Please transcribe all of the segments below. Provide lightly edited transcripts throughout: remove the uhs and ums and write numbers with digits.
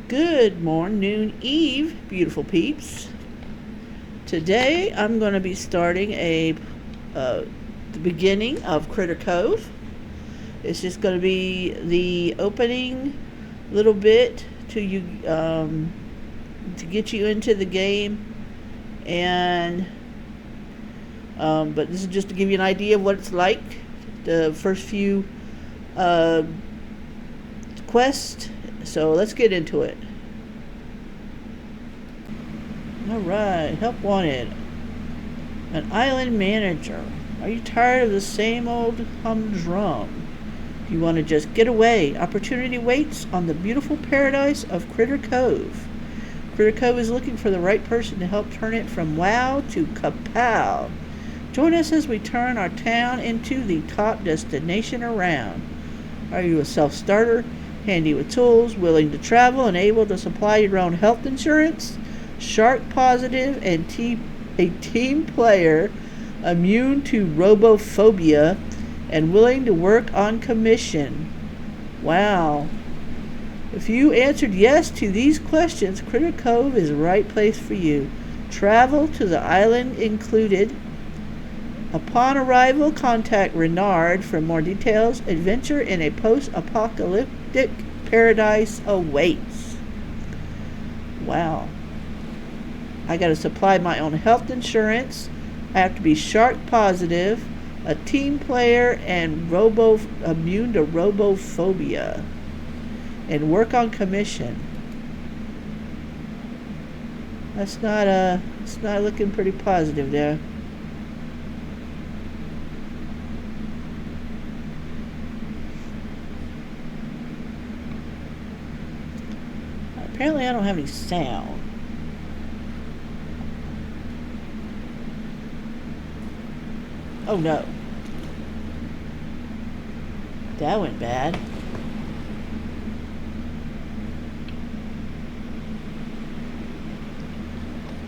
Good morning, noon, eve, beautiful peeps. Today I'm going to be starting the beginning of Critter Cove. It's just going to be the opening little bit to you to get you into the game, and but this is just to give you an idea of what it's like. The first few quests. So let's get into it. Alright, help wanted. An island manager. Are you tired of the same old humdrum? Do you want to just get away? Opportunity waits on the beautiful paradise of Critter Cove. Critter Cove is looking for the right person to help turn it from wow to kapow. Join us as we turn our town into the top destination around. Are you a self-starter? Handy with tools, willing to travel, and able to supply your own health insurance, shark positive, and a team player immune to robophobia, and willing to work on commission. Wow. If you answered yes to these questions, Critter Cove is the right place for you. Travel to the island included. Upon arrival, contact Renard for more details. Adventure in a post-apocalyptic paradise awaits. Wow. I got to supply my own health insurance. I have to be shark positive, a team player, and immune to robophobia, and work on commission. It's not looking pretty positive there. Apparently I don't have any sound. Oh no. That went bad.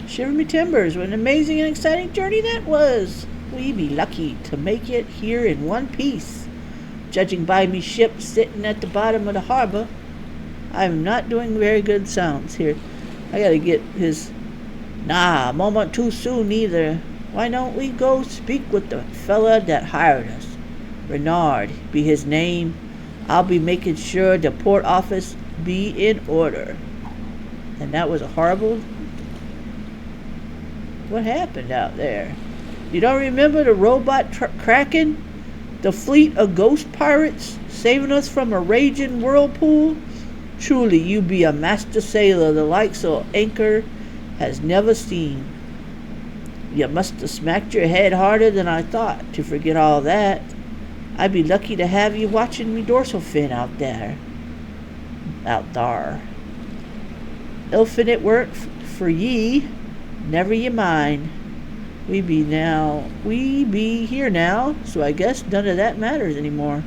Shiver me timbers, what an amazing and exciting journey that was. We be lucky to make it here in one piece. Judging by me ship sitting at the bottom of the harbor, I'm not doing very good sounds here. I gotta get his... Nah, moment too soon either. Why don't we go speak with the fella that hired us? Renard be his name. I'll be making sure the port office be in order. And that was a horrible... What happened out there? You don't remember the robot Kraken? The fleet of ghost pirates saving us from a raging whirlpool? Truly, you be a master sailor the likes of Anchor has never seen. You must have smacked your head harder than I thought to forget all that. I'd be lucky to have you watching me dorsal fin out there. Infinite work for ye, never ye mind. We be here now, so I guess none of that matters anymore.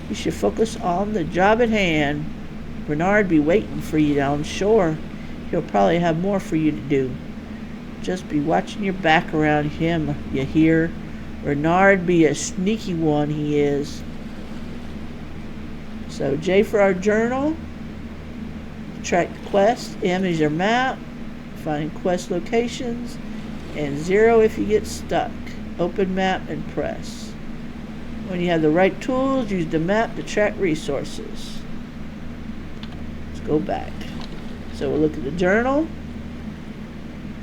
You should focus on the job at hand. Renard be waiting for you down shore. He'll probably have more for you to do. Just be watching your back around him, you hear? Renard be a sneaky one, he is. So J for our journal. Track the quest. M is your map. Finding quest locations. And 0 if you get stuck. Open map and press. When you have the right tools, use the map to track resources. Go back. So we'll look at the journal.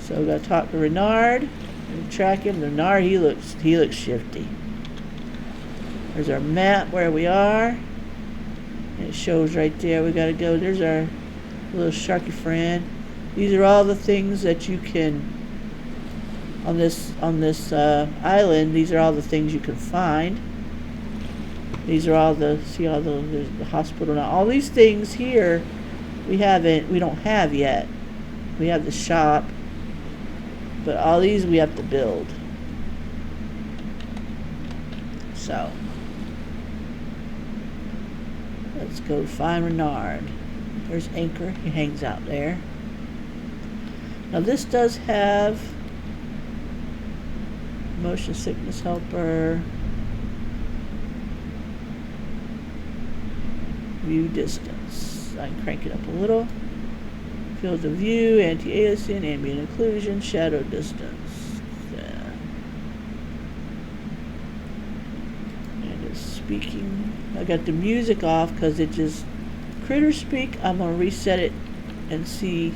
So we got to talk to Renard and track him. Renard, he looks shifty. There's our map where we are. And it shows right there. We got to go. There's our little sharky friend. These are all the things that you can on this island. These are all the things you can find. These are all there's the hospital now. All these things here. We don't have yet. We have the shop, but all these we have to build. So, let's go find Renard. There's Anchor, he hangs out there. Now this does have motion sickness helper, view distance. I can crank it up a little. Field of view, anti-aliasing, ambient occlusion, shadow distance. And it's speaking. I got the music off because it just critter speak. I'm gonna reset it and see.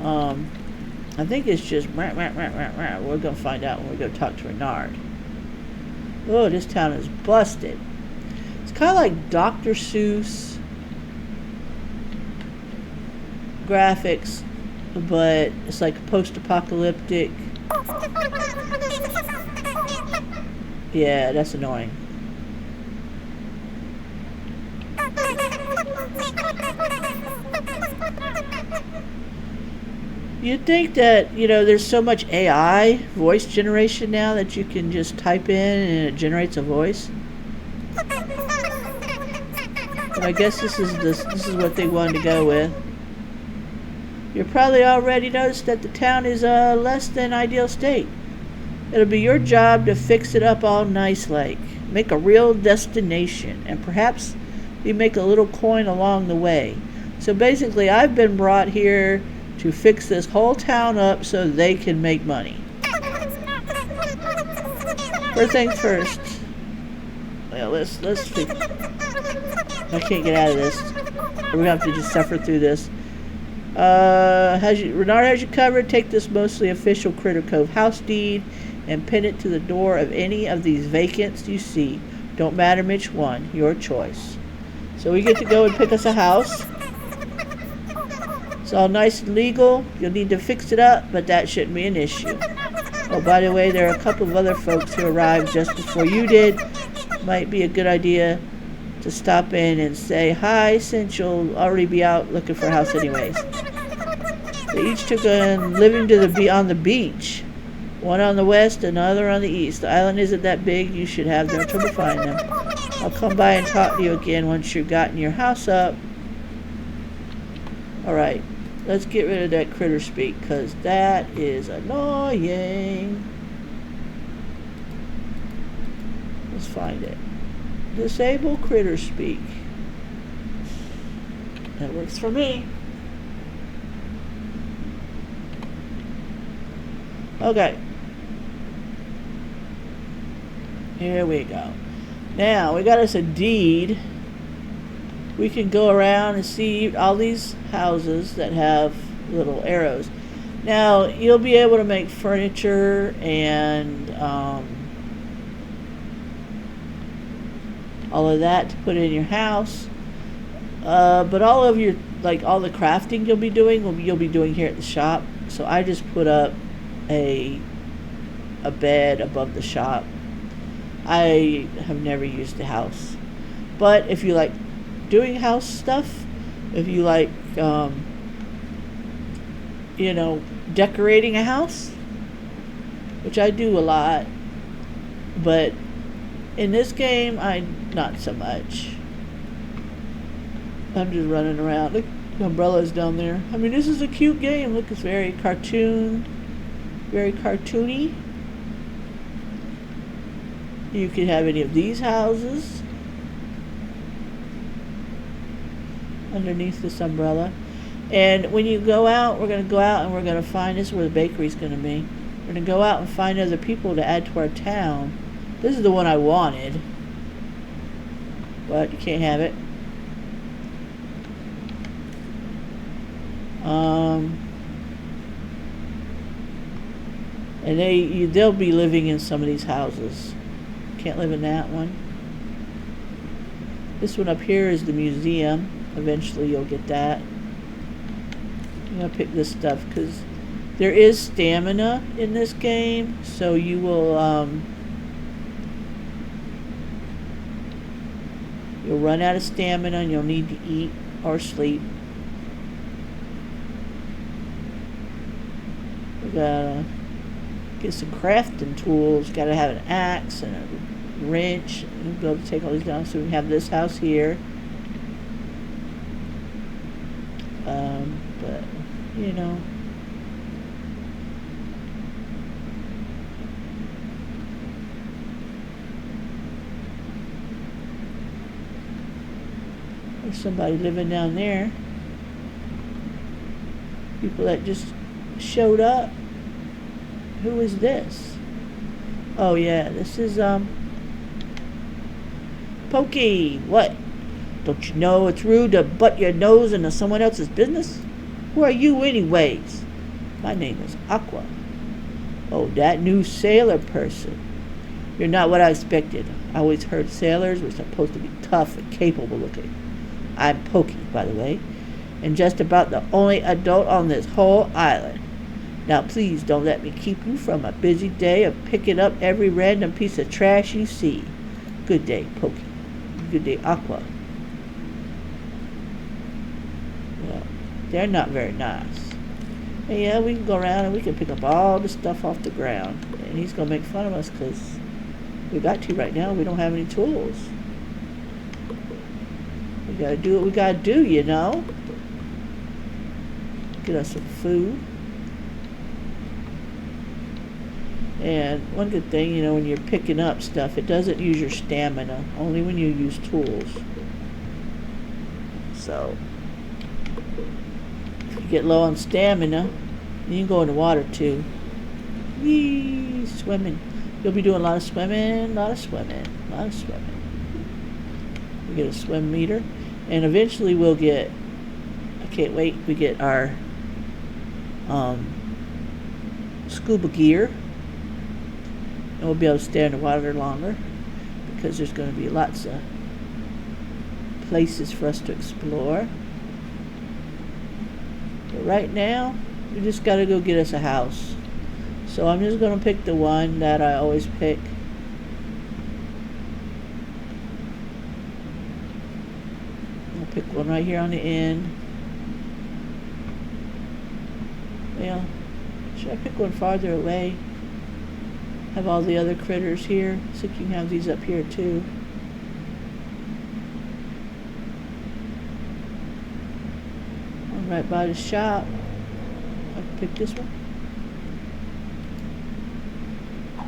I think it's just rah, rah, rah, rah, rah. We're gonna find out when we go talk to Renard. Oh, this town is busted. It's kind of like Dr. Seuss graphics, but it's like post-apocalyptic. Yeah, that's annoying. You'd think that, there's so much AI voice generation now that you can just type in and it generates a voice. But I guess this is what they wanted to go with. You probably already noticed that the town is less than ideal state. It'll be your job to fix it up all nice like. Make a real destination, and perhaps we make a little coin along the way. So basically, I've been brought here to fix this whole town up so they can make money. First things first. Well, let's fix. I can't get out of this. We're gonna have to just suffer through this. Renard has you covered. Take this mostly official Critter Cove house deed and pin it to the door of any of these vacants you see. Don't matter which one, your choice. So we get to go and pick us a house. It's all nice and legal. You'll need to fix it up, but that shouldn't be an issue. Oh, by the way, there are a couple of other folks who arrived just before you did. Might be a good idea to stop in and say hi, since you'll already be out looking for a house anyways. They each took on living on the beach. One on the west, another on the east. The island isn't that big. You should have no trouble finding them. I'll come by and talk to you again once you've gotten your house up. Alright, let's get rid of that critter speak, because that is annoying. Let's find it. Disable critter speak. That works for me. Okay. Here we go. Now, we got us a deed. We can go around and see all these houses that have little arrows. Now, you'll be able to make furniture and all of that to put in your house. But all of your, all the crafting you'll be doing here at the shop. So I just put up a bed above the shop. I have never used the house. But if you like doing house stuff, if you like, decorating a house, which I do a lot, but in this game, not so much. I'm just running around. Look, the umbrella's down there. I mean, this is a cute game. Look, it's very cartoony. You could have any of these houses underneath this umbrella. And when you go out, we're going to go out and we're going to find, this is where the bakery's going to be. We're going to go out and find other people to add to our town. This is the one I wanted, but you can't have it. And they'll be living in some of these houses. Can't live in that one. This one up here is the museum. Eventually you'll get that. I'm going to pick this stuff because there is stamina in this game, so you will you'll run out of stamina and you'll need to eat or sleep. We gotta get some crafting tools. Gotta have an axe and a wrench. We'll be able to take all these down. So we have this house here. But there's somebody living down there. People that just showed up. Who is this? Oh yeah, this is Pokey. What? Don't you know it's rude to butt your nose into someone else's business? Who are you anyways? My name is Aqua. Oh, that new sailor person. You're not what I expected. I always heard sailors were supposed to be tough and capable looking. I'm Pokey, by the way, and just about the only adult on this whole island. Now please don't let me keep you from a busy day of picking up every random piece of trash you see. Good day, Pokey. Good day, Aqua. Well, they're not very nice. And yeah, we can go around and we can pick up all the stuff off the ground. And he's going to make fun of us because we got to right now. We don't have any tools. We got to do what we got to do, you know. Get us some food. And one good thing, you know, when you're picking up stuff, it doesn't use your stamina, only when you use tools. So, if you get low on stamina, you can go in the water too. Whee! Swimming. You'll be doing a lot of swimming, a lot of swimming, a lot of swimming. We get a swim meter, and eventually we'll get, I can't wait, we get our scuba gear. And we'll be able to stay in the water longer because there's going to be lots of places for us to explore. But right now, we just got to go get us a house. So I'm just going to pick the one that I always pick. I'll pick one right here on the end. Well, should I pick one farther away? Have all the other critters here, so you can have these up here too. I'm right by the shop. I can pick this one.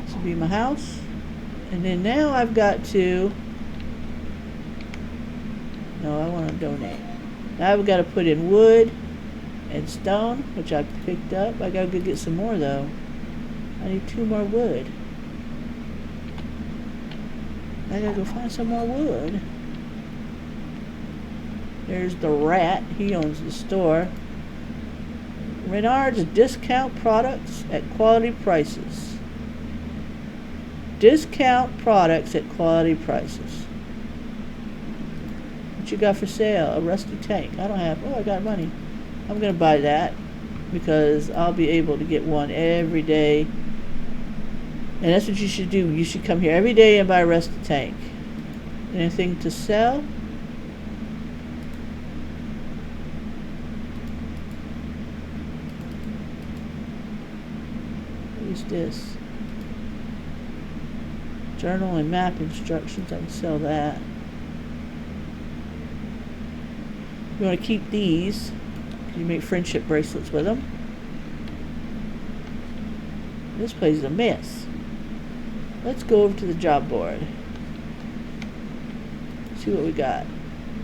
This will be my house. And then now I've got to, no, I want to donate. Now I've got to put in wood and stone, which I picked up. I gotta go get some more though. I need 2 more wood. I gotta go find some more wood. There's the rat. He owns the store. Renard's discount products at quality prices. Discount products at quality prices. What you got for sale? A rusty tank. I don't have. Oh, I got money. I'm gonna buy that because I'll be able to get one every day. And that's what you should do. You should come here every day and buy a rusty tank. Anything to sell? What is this? Journal and map instructions. I can sell that. You want to keep these. You make friendship bracelets with them. This place is a mess. Let's go over to the job board. See what we got.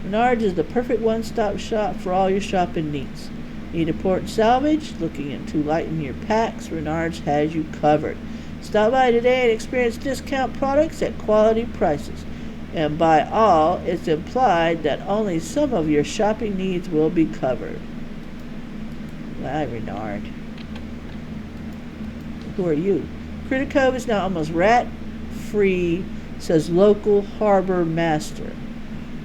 Renard's is the perfect one-stop shop for all your shopping needs. Need a port salvage? Looking to lighten your packs? Renard's has you covered. Stop by today and experience discount products at quality prices. And by all, it's implied that only some of your shopping needs will be covered. Bye, Renard. Who are you? Critter Cove is now almost rat-free, says local harbor master.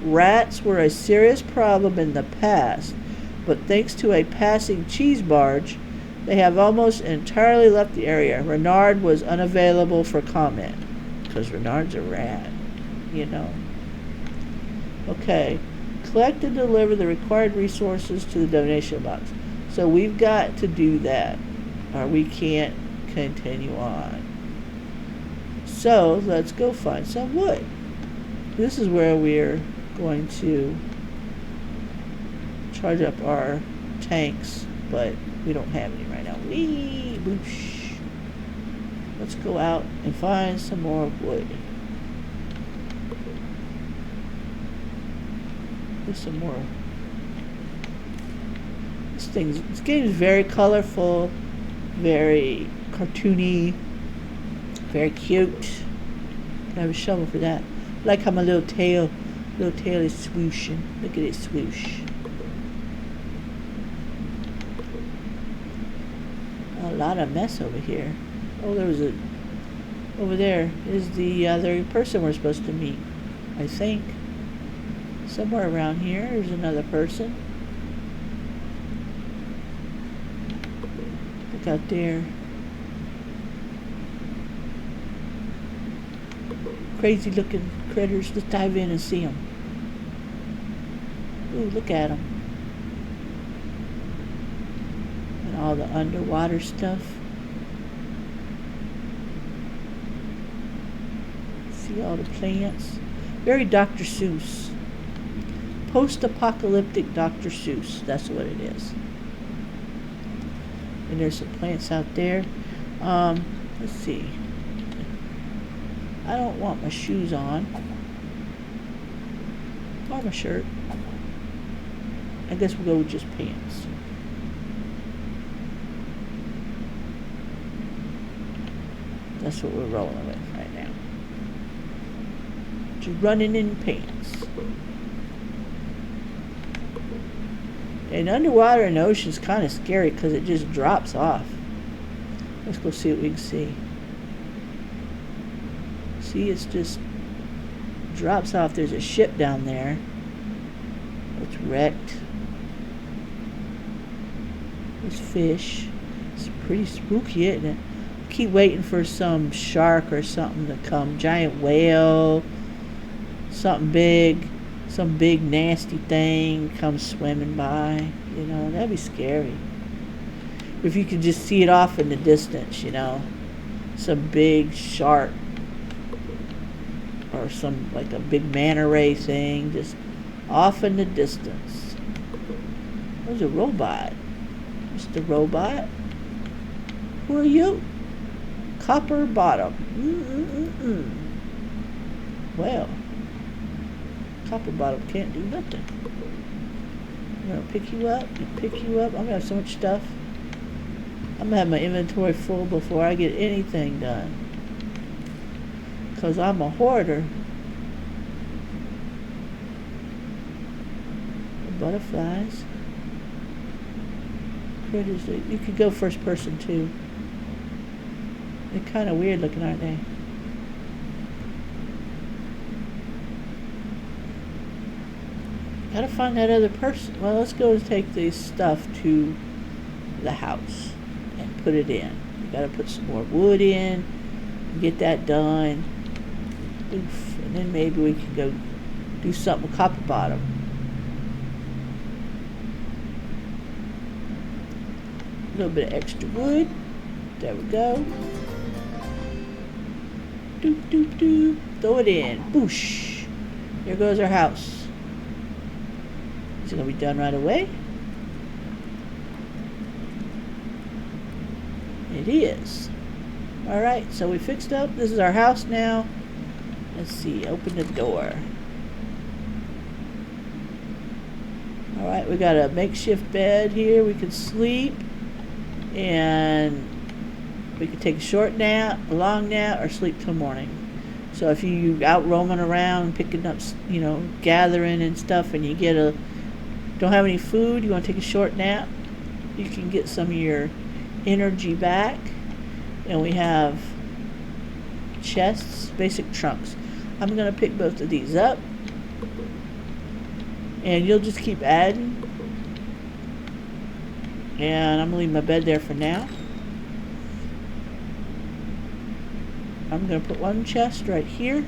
Rats were a serious problem in the past, but thanks to a passing cheese barge, they have almost entirely left the area. Renard was unavailable for comment, because Renard's a rat, you know. Okay, collect and deliver the required resources to the donation box. So we've got to do that, or we can't continue on. So let's go find some wood. This is where we're going to charge up our tanks, but we don't have any right now. Whee! Boosh! Let's go out and find some more wood. There's some This game is very colorful, very cartoony, very cute. I have a shovel for that. I like how my little tail is swooshing. Look at it swoosh. A lot of mess over here. Oh, over there is the other person we're supposed to meet, I think. Somewhere around here, there's another person. Look out there. Crazy looking critters. Let's dive in and see them. Ooh, look at them. And all the underwater stuff. See all the plants. Very Dr. Seuss. Post-apocalyptic Dr. Seuss. That's what it is. And there's some plants out there. Let's see. I don't want my shoes on. Or my shirt. I guess we'll go with just pants. That's what we're rolling with right now. Just running in pants. And underwater in the ocean is kind of scary because it just drops off. Let's go see what we can see. See, it's just drops off. There's a ship down there. It's wrecked. There's fish. It's pretty spooky, isn't it? Keep waiting for some shark or something to come. Giant whale. Something big. Some big nasty thing comes swimming by. You know, that'd be scary. If you could just see it off in the distance, you know. Some big shark. Or some, like a big manta ray thing. Just off in the distance. There's a robot. Mr. Robot. Who are you? Copperbottom. Well, Copperbottom can't do nothing. I'm gonna pick you up and pick you up. I'm gonna have so much stuff. I'm gonna have my inventory full before I get anything done. Because I'm a hoarder. The butterflies. Critters. You could go first person too. They're kind of weird looking, aren't they? Gotta find that other person. Well, let's go and take this stuff to the house and put it in. You gotta put some more wood in, get that done. Oof. And then maybe we can go do something with Copperbottom. A little bit of extra wood. There we go. Doop, doop, doop. Throw it in. Boosh. Here goes our house. Is it going to be done right away? It is. Alright, so we fixed up. This is our house now. Let's see. Open the door. Alright, we got a makeshift bed here. We can sleep. And we could take a short nap, a long nap, or sleep till morning. So if you out roaming around, picking up, you know, gathering and stuff, and you don't have any food, you want to take a short nap, you can get some of your energy back. And we have chests, basic trunks. I'm going to pick both of these up. And you'll just keep adding. And I'm going to leave my bed there for now. I'm going to put one chest right here.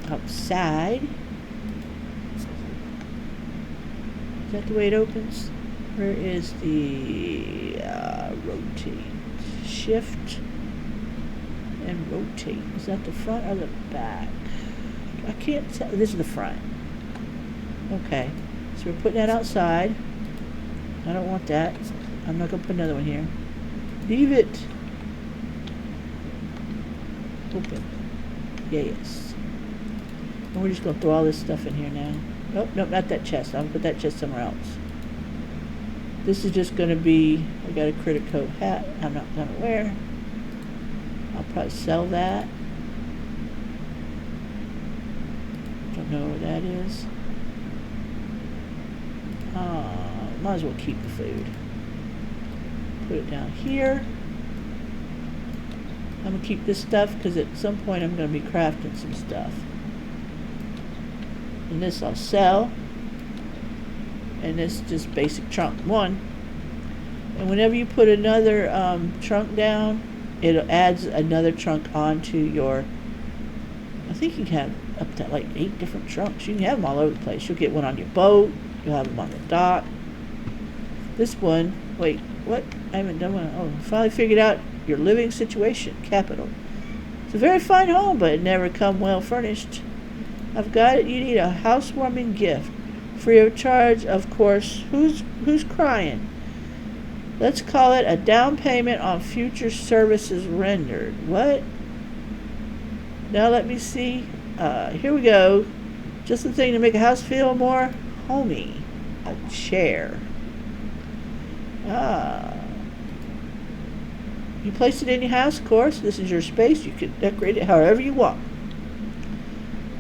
Outside. Is that the way it opens? Where is the rotate? Shift and rotate. Is that the front or the back? I can't tell. This is the front. Okay. So we're putting that outside. I don't want that. I'm not going to put another one here. Leave it. Open. Yes. And we're just going to throw all this stuff in here now. Nope, nope, not that chest. I'm gonna put that chest somewhere else. This is just gonna be, I got a Critter Cove hat I'm not gonna wear. I'll probably sell that. Don't know where that is. Might as well keep the food. Put it down here. I'm gonna keep this stuff because at some point I'm gonna be crafting some stuff. And this I'll sell. And this is just basic trunk 1. And whenever you put another trunk down, it adds another trunk onto your, I think you can have up to like 8 different trunks. You can have them all over the place. You'll get one on your boat. You'll have them on the dock. This one, wait, what? I haven't done one. Oh, finally figured out your living situation, capital. It's a very fine home, but it never come well furnished. I've got it. You need a housewarming gift. Free of charge, of course. Who's crying? Let's call it a down payment on future services rendered. What? Now let me see. Here we go. Just the thing to make a house feel more homey. A chair. You place it in your house, of course. This is your space. You can decorate it however you want.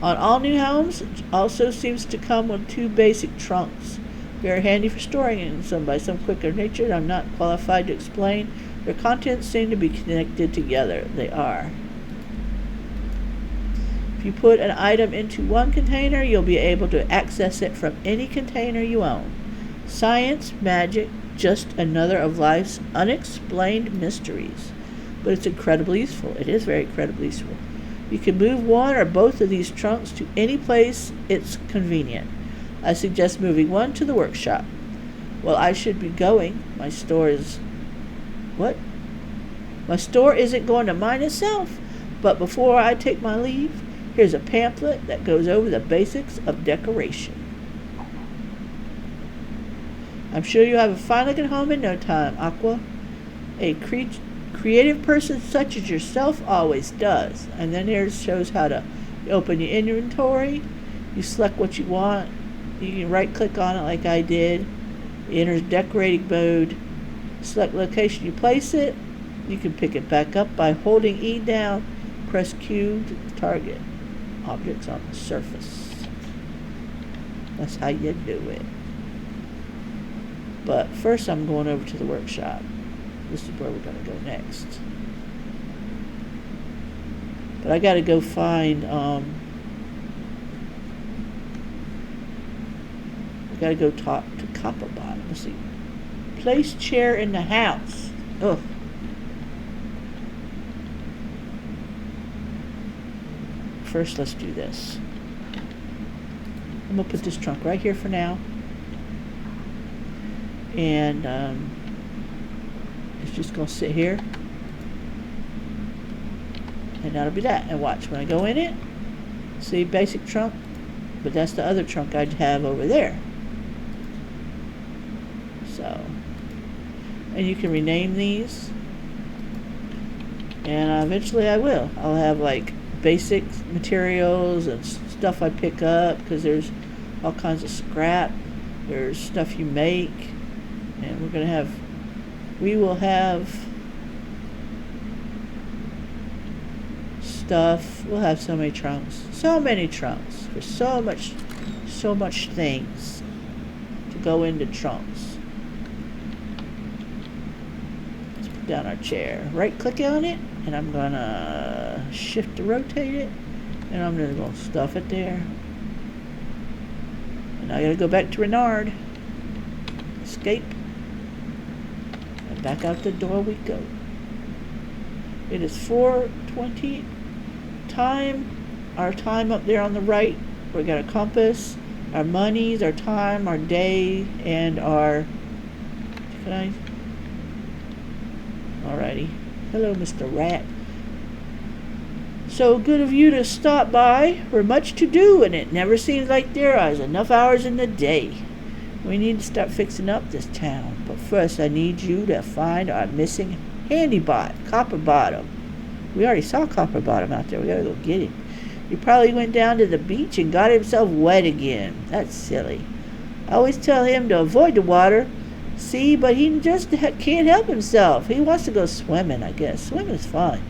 On all new homes, it also seems to come with 2 basic trunks. Very handy for storing in some by some quicker nature. I'm not qualified to explain. Their contents seem to be connected together. They are. If you put an item into one container, you'll be able to access it from any container you own. Science, magic, just another of life's unexplained mysteries. But it's incredibly useful. It is very incredibly useful. You can move one or both of these trunks to any place it's convenient. I suggest moving one to the workshop. Well, I should be going. My store is... What? My store isn't going to mind itself. But before I take my leave, here's a pamphlet that goes over the basics of decoration. I'm sure you'll have a fine-looking home in no time, Aqua. A creative person such as yourself always does. And then here it shows how to open your inventory. You select what you want. You can right-click on it like I did. It enters decorating mode. Select location you place it. You can pick it back up by holding E down. Press Q to target objects on the surface. That's how you do it. But first I'm going over to the workshop. This is where we're going to go next. But I got to go find, I got to go talk to Copperbottom. Let's see. Place chair in the house. Ugh. First, let's do this. I'm going to put this trunk right here for now. And it's just going to sit here. And that'll be that. And watch, when I go in it, see, basic trunk, but that's the other trunk I'd have over there. So, and you can rename these. And eventually I will. I'll have like basic materials and stuff I pick up, because there's all kinds of scrap. There's stuff you make. And we will have stuff. We'll have so many trunks for so much things to go into trunks. Let's put down our chair. Right click on it, and I'm gonna shift to rotate it, and I'm gonna go stuff it there. And I gotta go back to Renard. Escape. And back out the door we go. It is 4:20. Our time up there on the right. We got a compass, our monies, our time, our day, and our... Alrighty. Hello, Mr. Rat. So good of you to stop by. We're much to do, and it never seems like there are enough hours in the day. We need to start fixing up this town. But first, I need you to find our missing handybot, Copperbottom. We already saw Copperbottom out there. We gotta go get him. He probably went down to the beach and got himself wet again. That's silly. I always tell him to avoid the water. See, but he just can't help himself. He wants to go swimming, I guess. Swimming's fun.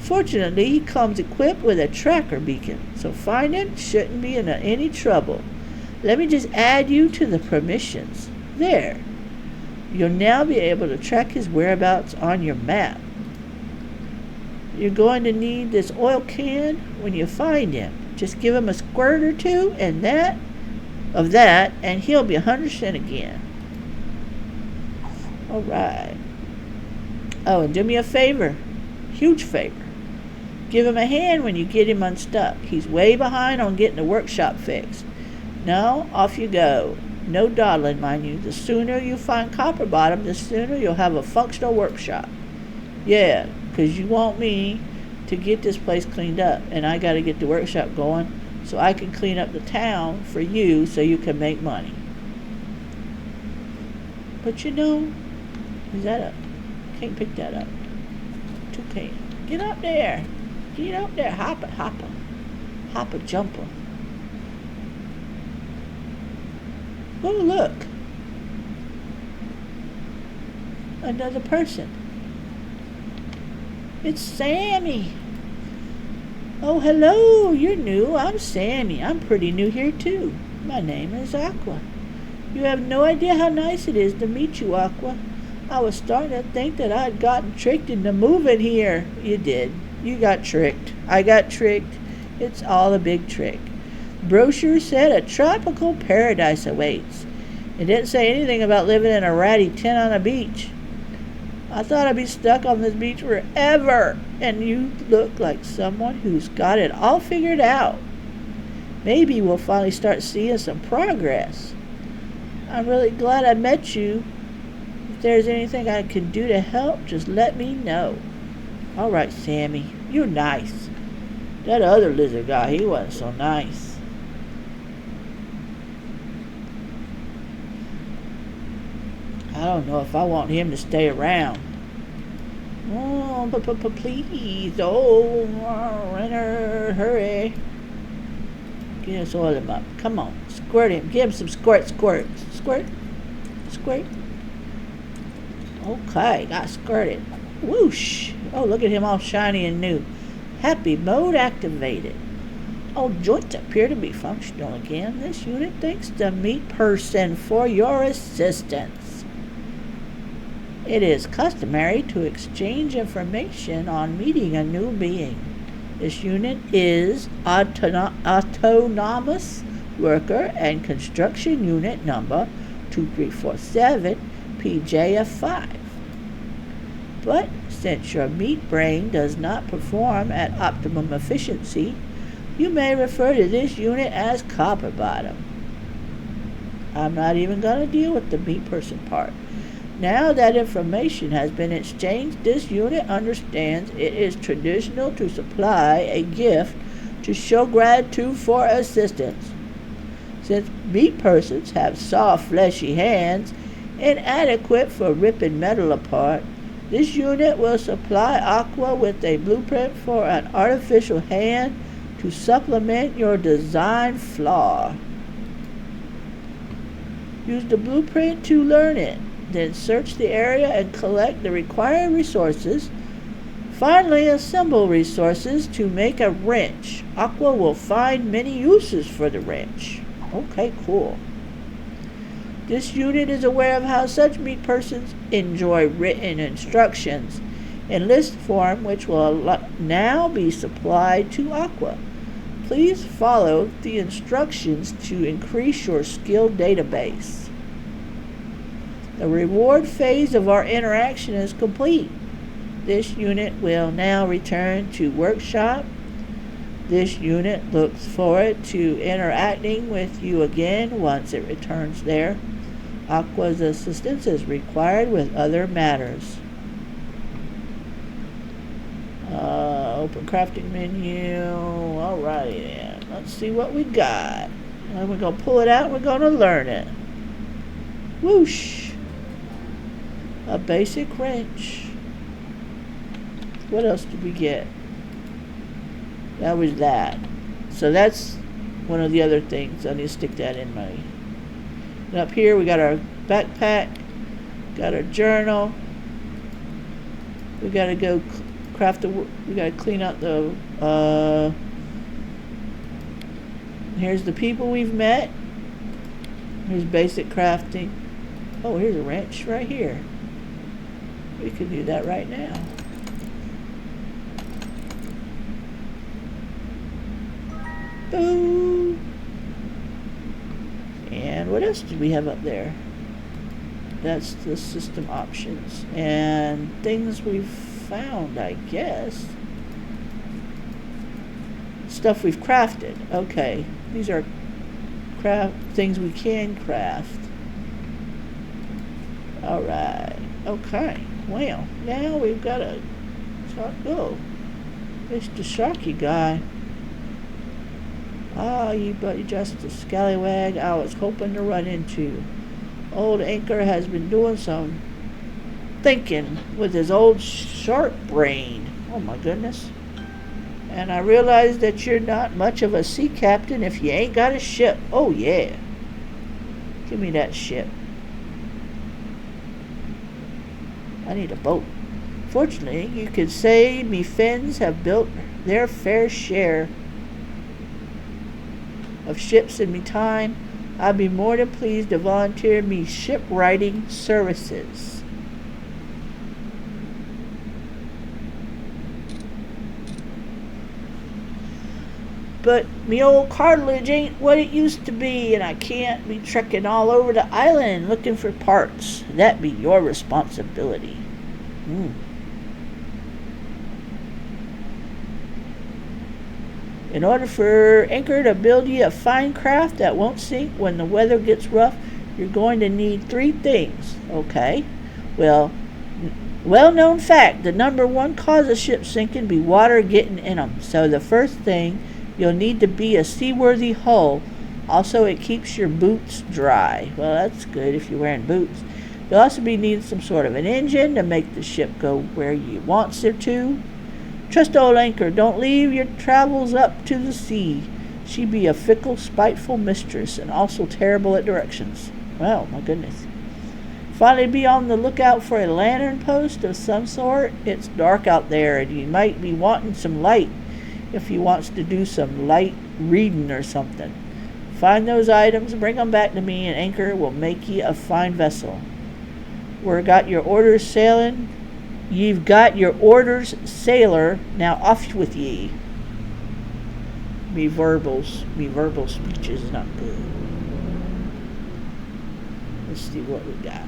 Fortunately, he comes equipped with a tracker beacon, so finding shouldn't be in any trouble. Let me just add you to the permissions. There. You'll now be able to track his whereabouts on your map. You're going to need this oil can when you find him. Just give him a squirt or two and and he'll be 100% again. Alright. Oh, and do me a favor. Huge favor. Give him a hand when you get him unstuck. He's way behind on getting the workshop fixed. Now, off you go. No dawdling, mind you. The sooner you find Copperbottom, the sooner you'll have a functional workshop. Yeah, because you want me to get this place cleaned up, and I got to get the workshop going so I can clean up the town for you so you can make money. But you know, is that up? Can't pick that up. Toucan. Get up there. Get up there. Hopper, hopper. Hopper, jumper. Oh, look. Another person. It's Sammy. Oh, hello. You're new. I'm Sammy. I'm pretty new here, too. My name is Aqua. You have no idea how nice it is to meet you, Aqua. I was starting to think that I'd gotten tricked into moving here. You did. You got tricked. I got tricked. It's all a big trick. Brochure said a tropical paradise awaits. It didn't say anything about living in a ratty tent on a beach. I thought I'd be stuck on this beach forever, and you look like someone who's got it all figured out. Maybe we'll finally start seeing some progress. I'm really glad I met you. If there's anything I can do to help, just let me know. All right, Sammy, you're nice. That other lizard guy, he wasn't so nice. I don't know if I want him to stay around. Oh, please. Oh, Renner, hurry. Get us oil him up. Come on, squirt him. Give him some squirt. Squirt. Okay, got squirted. Whoosh. Oh, look at him all shiny and new. Happy mode activated. All joints appear to be functional again. This unit thanks the meat person for your assistance. It is customary to exchange information on meeting a new being. This unit is autonomous worker and construction unit number 2347 PJF5. But since your meat brain does not perform at optimum efficiency, you may refer to this unit as Copperbottom. I'm not even going to deal with the meat person part. Now that information has been exchanged, this unit understands it is traditional to supply a gift to show gratitude for assistance. Since meat persons have soft, fleshy hands, inadequate for ripping metal apart, this unit will supply Aqua with a blueprint for an artificial hand to supplement your design flaw. Use the blueprint to learn it. Then search the area and collect the required resources. Finally, assemble resources to make a wrench. Aqua will find many uses for the wrench. Okay, cool. This unit is aware of how such meat persons enjoy written instructions in list form, which will now be supplied to Aqua. Please follow the instructions to increase your skill database. The reward phase of our interaction is complete. This unit will now return to workshop. This unit looks forward to interacting with you again once it returns there. Aqua's assistance is required with other matters. Open crafting menu. Alrighty then. Let's see what we got. And we're going to pull it out and we're going to learn it. Whoosh. A basic wrench. What else did we get? That was that. So that's one of the other things. I need to stick that in my... And up here we got our backpack. Got our journal. We gotta go craft the... We gotta clean out the... Here's the people we've met. Here's basic crafting. Oh, here's a wrench right here. We could do that right now. Boom! And what else did we have up there? That's the system options. And things we've found, I guess. Stuff we've crafted. Okay. These are things we can craft. Alright. Okay. Well, now we've got a... Oh. Mr. Sharky guy. Ah, you buddy just a scallywag I was hoping to run into. Old Anchor has been doing some thinking with his old shark brain. Oh my goodness. And I realize that you're not much of a sea captain if you ain't got a ship. Oh yeah. Give me that ship. I need a boat. Fortunately, you could say me friends have built their fair share of ships in me time. I'd be more than pleased to volunteer me shipwriting services. But me old cartilage ain't what it used to be, and I can't be trekking all over the island looking for parts. That be your responsibility. In order for Anchor to build you a fine craft that won't sink when the weather gets rough, you're going to need 3 things. Okay. Well-known fact, the number 1 cause of ship sinking be water getting in them. So the first thing, you'll need to be a seaworthy hull. Also, it keeps your boots dry. Well, that's good if you're wearing boots. You'll also be needing some sort of an engine to make the ship go where you want it to. Trust old Anchor. Don't leave your travels up to the sea. She be a fickle, spiteful mistress and also terrible at directions. Well, my goodness. Finally, be on the lookout for a lantern post of some sort. It's dark out there and you might be wanting some light if you wants to do some light reading or something. Find those items, bring them back to me, and Anchor will make ye a fine vessel. We've got your orders sailing. You've got your orders, sailor. Now off with ye. Me verbal speech is not good. Let's see what we got.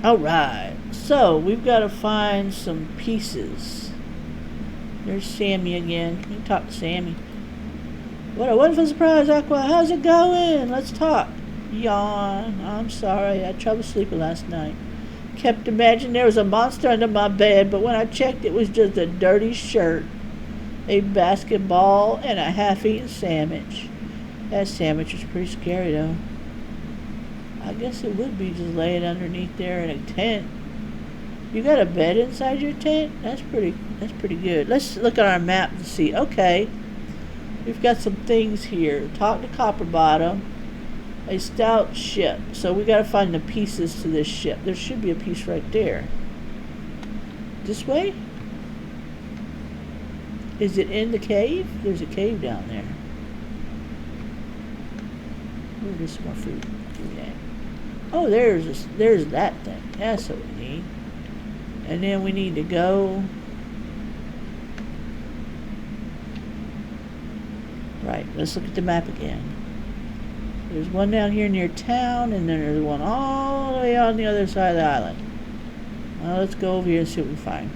Alright, so we've got to find some pieces. There's Sammy again. You can talk to Sammy. What a wonderful surprise, Aqua. How's it going? Let's talk. Yawn. I'm sorry. I had trouble sleeping last night. Kept imagining there was a monster under my bed, but when I checked, it was just a dirty shirt, a basketball, and a half-eaten sandwich. That sandwich was pretty scary, though. I guess it would be just laying underneath there in a tent. You got a bed inside your tent? That's pretty good. Let's look at our map to see. Okay. We've got some things here. Talk to Copperbottom. A stout ship. So we got to find the pieces to this ship. There should be a piece right there. This way? Is it in the cave? There's a cave down there. Oh, there's some more food. Give me that. Oh, there's that thing. That's what we need. And then we need to go. Right, let's look at the map again. There's one down here near town, and then there's one all the way on the other side of the island. Well, let's go over here and see what we find.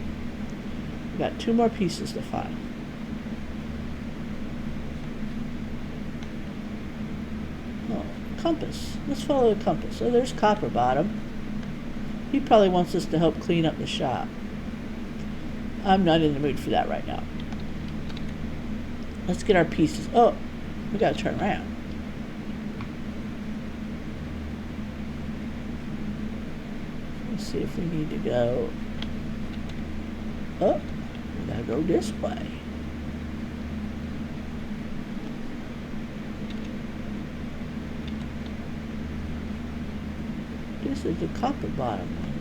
We've got 2 more pieces to find. Oh, compass. Let's follow the compass. So there's Copperbottom. He probably wants us to help clean up the shop. I'm not in the mood for that right now. Let's get our pieces. Oh, we gotta turn around. Let's see if we need to go up. Gotta go this way. This is the Copperbottom one.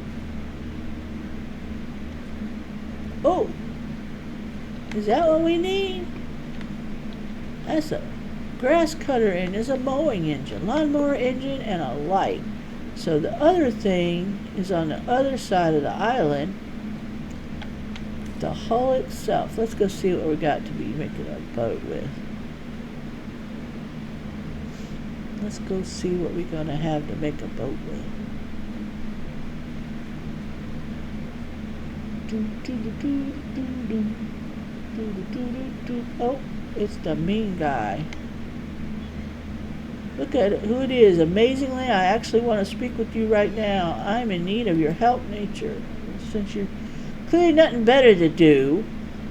Oh! Is that what we need? That's a grass cutter and there's a mowing engine, lawnmower engine, and a light. So the other thing is on the other side of the island. The hull itself. Let's go see what we got to be making a boat with. Let's go see what we're gonna have to make a boat with. Oh, it's the mean guy. Look at who it is. Amazingly, I actually want to speak with you right now. I'm in need of your help, nature. Since you're clearly nothing better to do,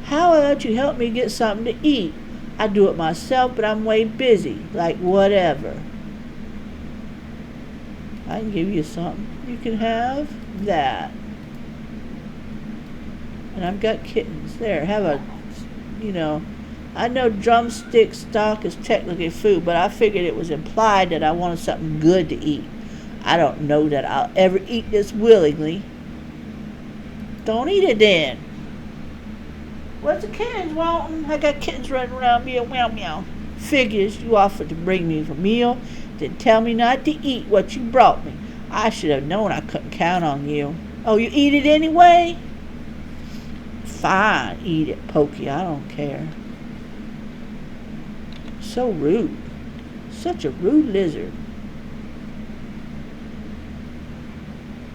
how about you help me get something to eat? I do it myself, but I'm way busy. Like whatever. I can give you something. You can have that. And I've got kittens. There, have a, I know drumstick stock is technically food, but I figured it was implied that I wanted something good to eat. I don't know that I'll ever eat this willingly. Don't eat it then. What's the kittens wanting? I got kittens running around me, meow meow. Figures you offered to bring me a meal, then tell me not to eat what you brought me. I should have known I couldn't count on you. Oh, you eat it anyway? Fine, eat it, Pokey. I don't care. So rude. Such a rude lizard.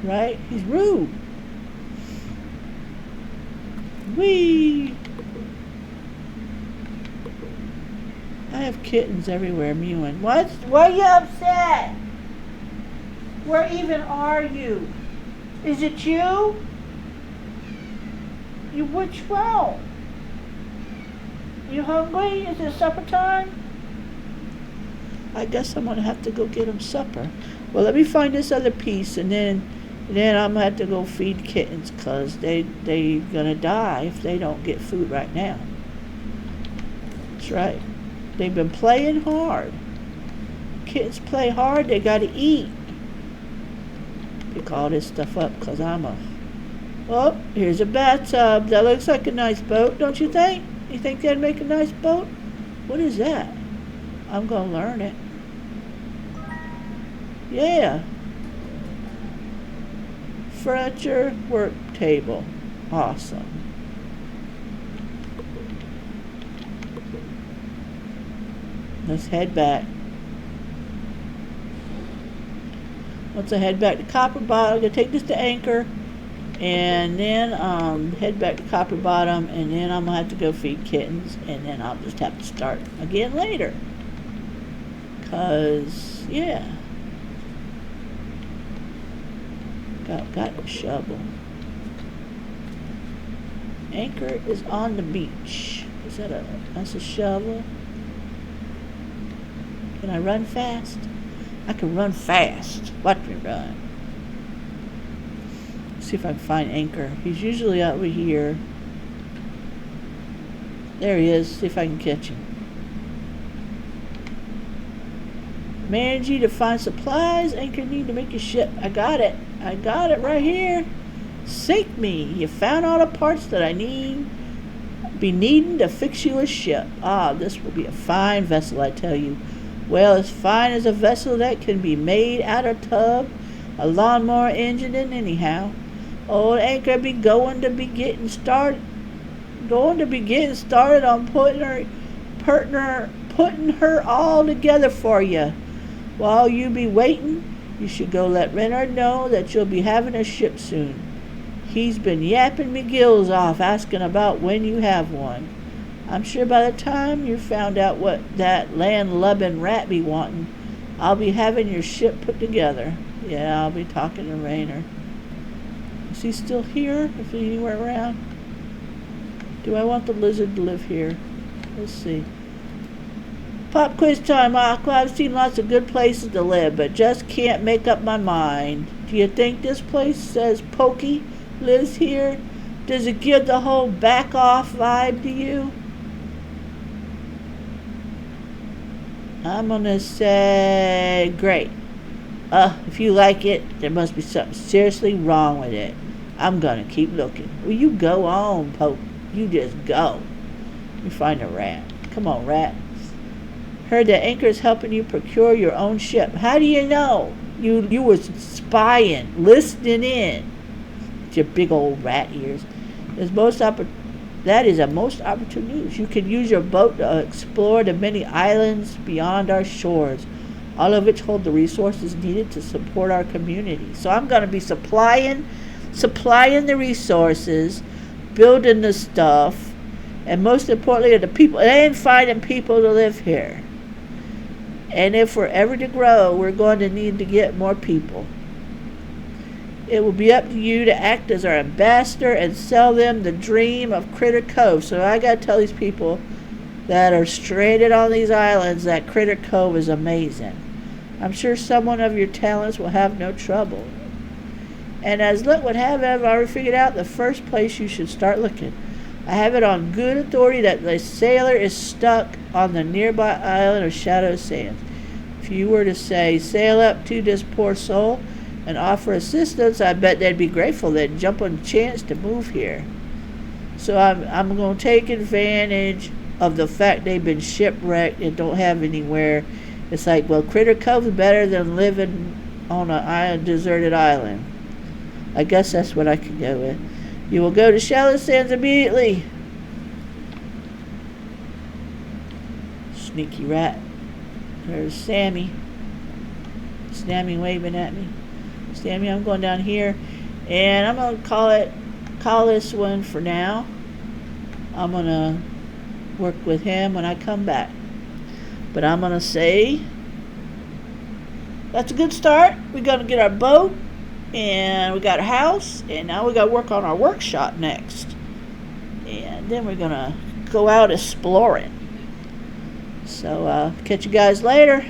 Right? He's rude. Whee! I have kittens everywhere mewing. What? Why are you upset? Where even are you? Is it you? You which one? You hungry? Is it supper time? I guess I'm gonna have to go get him supper. Well, let me find this other piece, and then I'm gonna have to go feed kittens, cause they gonna die if they don't get food right now. That's right. They've been playing hard. Kittens play hard. They gotta eat. Pick all this stuff up, cause I'm a. Oh, here's a bathtub. That looks like a nice boat, don't you think? You think that'd make a nice boat? What is that? I'm gonna learn it. Yeah. Furniture work table. Awesome. Let's head back. Once I head back to Copperbottom, I'm gonna take this to anchor, and then head back to Copperbottom, and then I'm gonna have to go feed kittens, and then I'll just have to start again later. Cause yeah, got a shovel. Anchor is on the beach. Is that that's a shovel? Can I run fast? I can run fast. Watch me run. See if I can find Anchor. He's usually over here. There he is. See if I can catch him. Managing to find supplies. Anchor need to make a ship. I got it. I got it right here. Sink me. You found all the parts that I need. Be needing to fix you a ship. Ah, this will be a fine vessel, I tell you. Well, as fine as a vessel that can be made out of tub, a lawnmower engine, and anyhow. Old Anchor be going to be getting started on putting her all together for you. While you be waiting, you should go let Renard know that you'll be having a ship soon. He's been yapping me gills off asking about when you have one. I'm sure by the time you found out what that land-lubbing rat be wanting, I'll be having your ship put together. Yeah, I'll be talking to Rainer. Is he still here? Is he anywhere around? Do I want the lizard to live here? Let's see. Pop quiz time, Aqua. I've seen lots of good places to live, but just can't make up my mind. Do you think this place says Pokey lives here? Does it give the whole back off vibe to you? I'm gonna say great. If you like it, there must be something seriously wrong with it. I'm gonna keep looking. Well, you go on, Pope. You just go. You find a rat. Come on, rat. Heard that Anchor's helping you procure your own ship. How do you know? You were spying, listening in. With your big old rat ears. That is a most opportune news. You can use your boat to explore the many islands beyond our shores, all of which hold the resources needed to support our community. So I'm going to be supplying the resources, building the stuff, and most importantly, the people. And finding people to live here. And if we're ever to grow, we're going to need to get more people. It will be up to you to act as our ambassador and sell them the dream of Critter Cove. So I got to tell these people that are stranded on these islands that Critter Cove is amazing. I'm sure someone of your talents will have no trouble. And as luck would have it, I've already figured out the first place you should start looking. I have it on good authority that the sailor is stuck on the nearby island of Shadow Sands. If you were to say, sail up to this poor soul and offer assistance, I bet they'd be grateful. They'd jump on the chance to move here. So I'm going to take advantage of the fact they've been shipwrecked and don't have anywhere. It's like, well, Critter Cove is better than living on a deserted island. I guess that's what I can go with. You will go to Shallow Sands immediately. Sneaky rat. There's Sammy. Sammy waving at me. Sammy, I'm going down here, and I'm going to call this one for now. I'm going to work with him when I come back. But I'm going to say that's a good start. We're going to get our boat, and we got a house, and now we got to work on our workshop next. And then we're going to go out exploring. So catch you guys later.